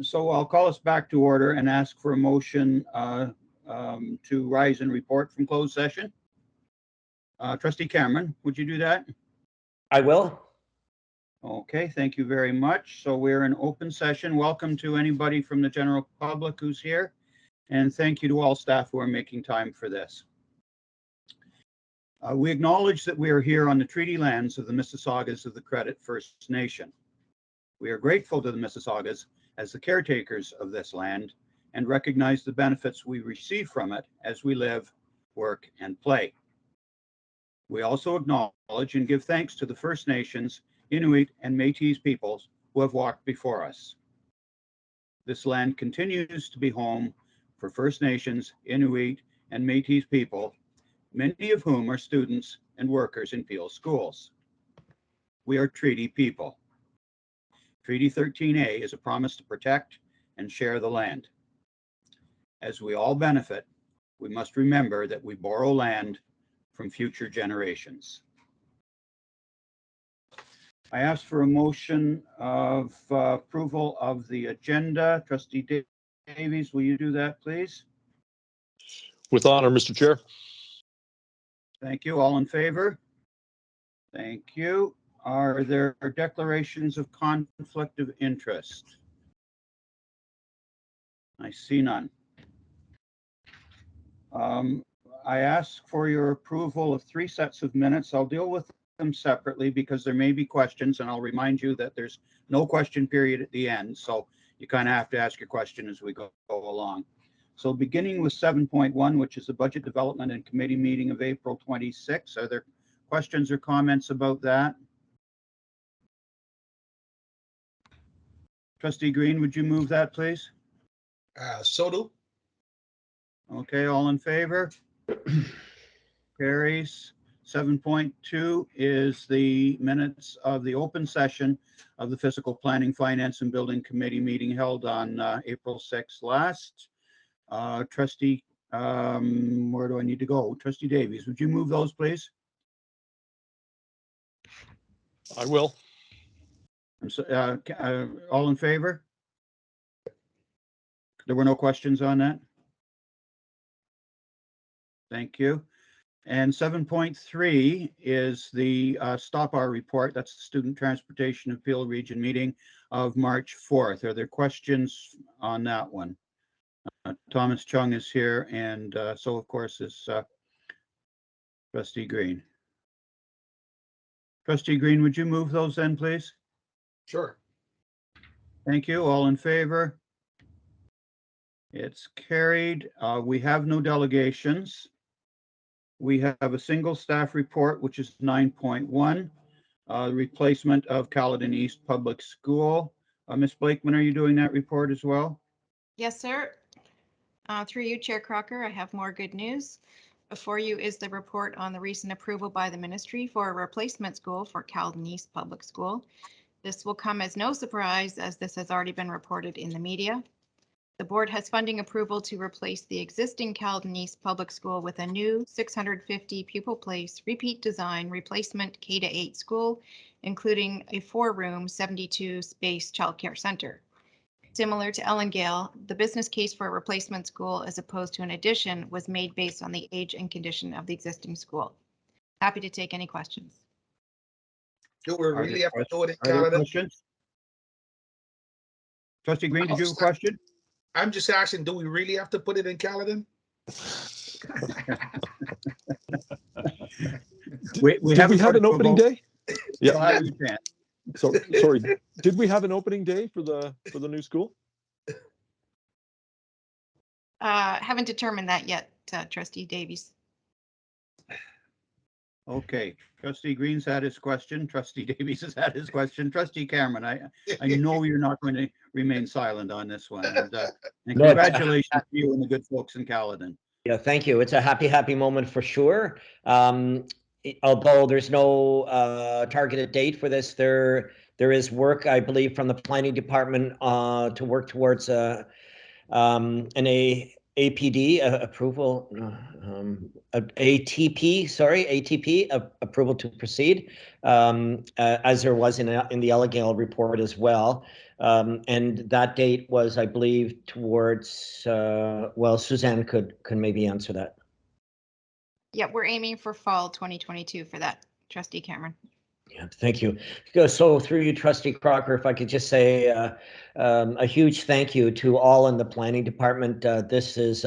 So I'll call us back to order and ask for a motion to rise and report from closed session. Trustee Cameron, would you do that? I will. Okay, thank you very much. So we're in open session. Welcome to anybody from the general public who's here. And thank you to all staff who are making time for this. We acknowledge that we are here on the treaty lands of the Mississaugas of the Credit First Nation. We are grateful to the Mississaugas as the caretakers of this land and recognize the benefits we receive from it as we live, work, and play. We also acknowledge and give thanks to the First Nations, Inuit, and Métis peoples who have walked before us. This land continues to be home for First Nations, Inuit, and Métis people, many of whom are students and workers in Peelschools. We are treaty people. Treaty 13A is a promise to protect and share the land. As we all benefit, we must remember that we borrow land from future generations. I ask for a motion of approval of the agenda. Trustee Davies, will you do that, please? With honor, Mr. Chair. Thank you. All in favor? Thank you. Are there declarations of conflict of interest? I see none. I ask for your approval of 3 sets of minutes. I'll deal with them separately because there may be questions, and I'll remind you that there's no question period at the end, so you kind of have to ask your question as we go along. So beginning with 7.1, which is the Budget Development and Committee meeting of April 26. Are there questions or comments about that? Trustee Green, would you move that, please? So do. Okay, all in favor? Carries. 7.2 is the minutes of the open session of the Fiscal Planning, Finance, and Building Committee meeting held on April 6th last. Trustee, where do I need to go? Trustee Davies, would you move those, please? I will. All in favor? There were no questions on that? Thank you. And 7.3 is the Stop Our report. That's the Student Transportation Appeal Region meeting of March 4th. Are there questions on that one? Thomas Chung is here, and so of course is Trustee Green. Trustee Green, would you move those then, please? Sure. Thank you. All in favor? It's carried. We have no delegations. We have a single staff report, which is 9.1, replacement of Caledon East Public School. Ms. Blakeman, are you doing that report as well? Yes, sir. Through you, Chair Crocker, I have more good news. Before you is the report on the recent approval by the ministry for a replacement school for Caledon East Public School. This will come as no surprise as this has already been reported in the media. The board has funding approval to replace the existing Caledon East Public School with a new 650 pupil place repeat design replacement K-8 school, including a 4-room, 72 space childcare center. Similar to Ellengale, the business case for a replacement school as opposed to an addition was made based on the age and condition of the existing school. Happy to take any questions. Do we really have to do it in Canada? Trustee Green, did you have a question? I'm just asking, do we really have to put it in Caledon? Did we have an opening day? Yeah. So sorry, did we have an opening day for the new school? Haven't determined that yet, Trustee Davies. Okay, Trustee Green's had his question. Trustee Davies has had his question. Trustee Cameron, I know you're not going to remain silent on this one. And congratulations to you and the good folks in Caledon. Yeah, thank you. It's a happy moment for sure. Although there's no targeted date for this, there is work, I believe, from the planning department to work towards an APD approval, ATP, sorry, ATP approval to proceed, as there was in the Allegale report as well. And that date was, I believe, towards, well, Suzanne could maybe answer that. Yep, we're aiming for fall 2022 for that, Trustee Cameron. Yeah, thank you. So through you, Trustee Crocker, if I could just say a huge thank you to all in the planning department. This is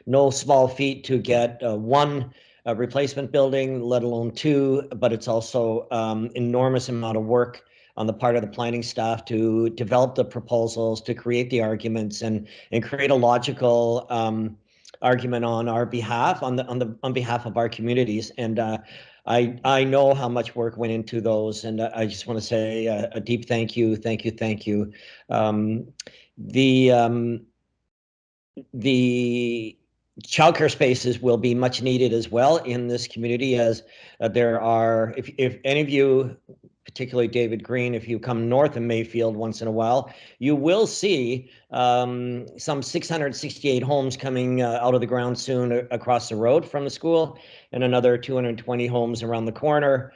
no small feat to get one replacement building, let alone two, but it's also enormous amount of work on the part of the planning staff to develop the proposals, to create the arguments, and create a logical argument on our behalf, on behalf of our communities. And I know how much work went into those, and I just want to say a deep thank you. The childcare spaces will be much needed as well in this community, as there are, if any of you, particularly David Green, if you come north of Mayfield once in a while, you will see some 668 homes coming out of the ground soon across the road from the school, and another 220 homes around the corner,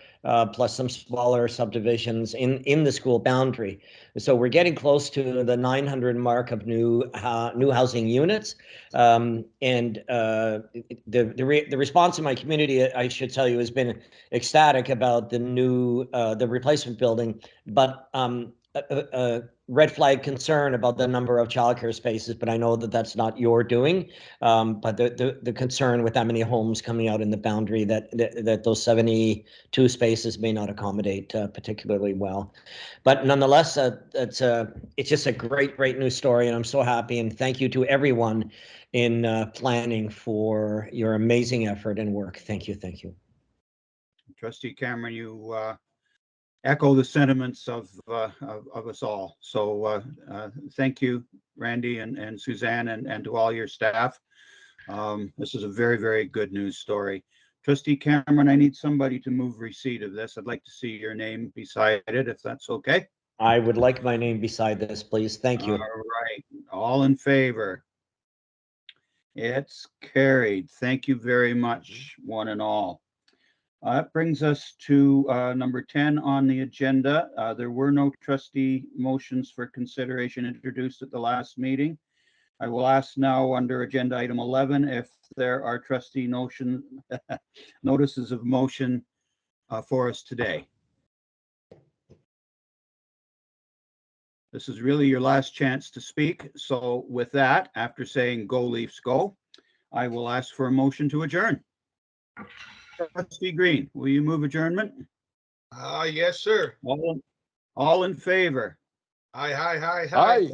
plus some smaller subdivisions in the school boundary. So we're getting close to the 900 mark of new housing units, and the response in my community, I should tell you, has been ecstatic about the replacement building, but a red flag concern about the number of childcare spaces. But I know that that's not your doing. But the concern with that many homes coming out in the boundary, that those 72 spaces may not accommodate particularly well. But nonetheless, it's just a great news story, and I'm so happy. And thank you to everyone in planning for your amazing effort and work. Thank you. Trustee Cameron, you echo the sentiments of us all. So thank you, Randy and Suzanne, and to all your staff. This is a very good news story. Trustee Cameron, I need somebody to move receipt of this. I'd like to see your name beside it, if that's okay. I would like my name beside this, please. Thank you. All right. All in favor? It's carried. Thank you very much, one and all. That brings us to number 10 on the agenda. There were no trustee motions for consideration introduced at the last meeting. I will ask now under agenda item 11 if there are trustee notices of motion for us today. This is really your last chance to speak. So with that, after saying go Leafs go, I will ask for a motion to adjourn. Trustee Green, will you move adjournment? Yes, sir. All in favor? Hi. Aye.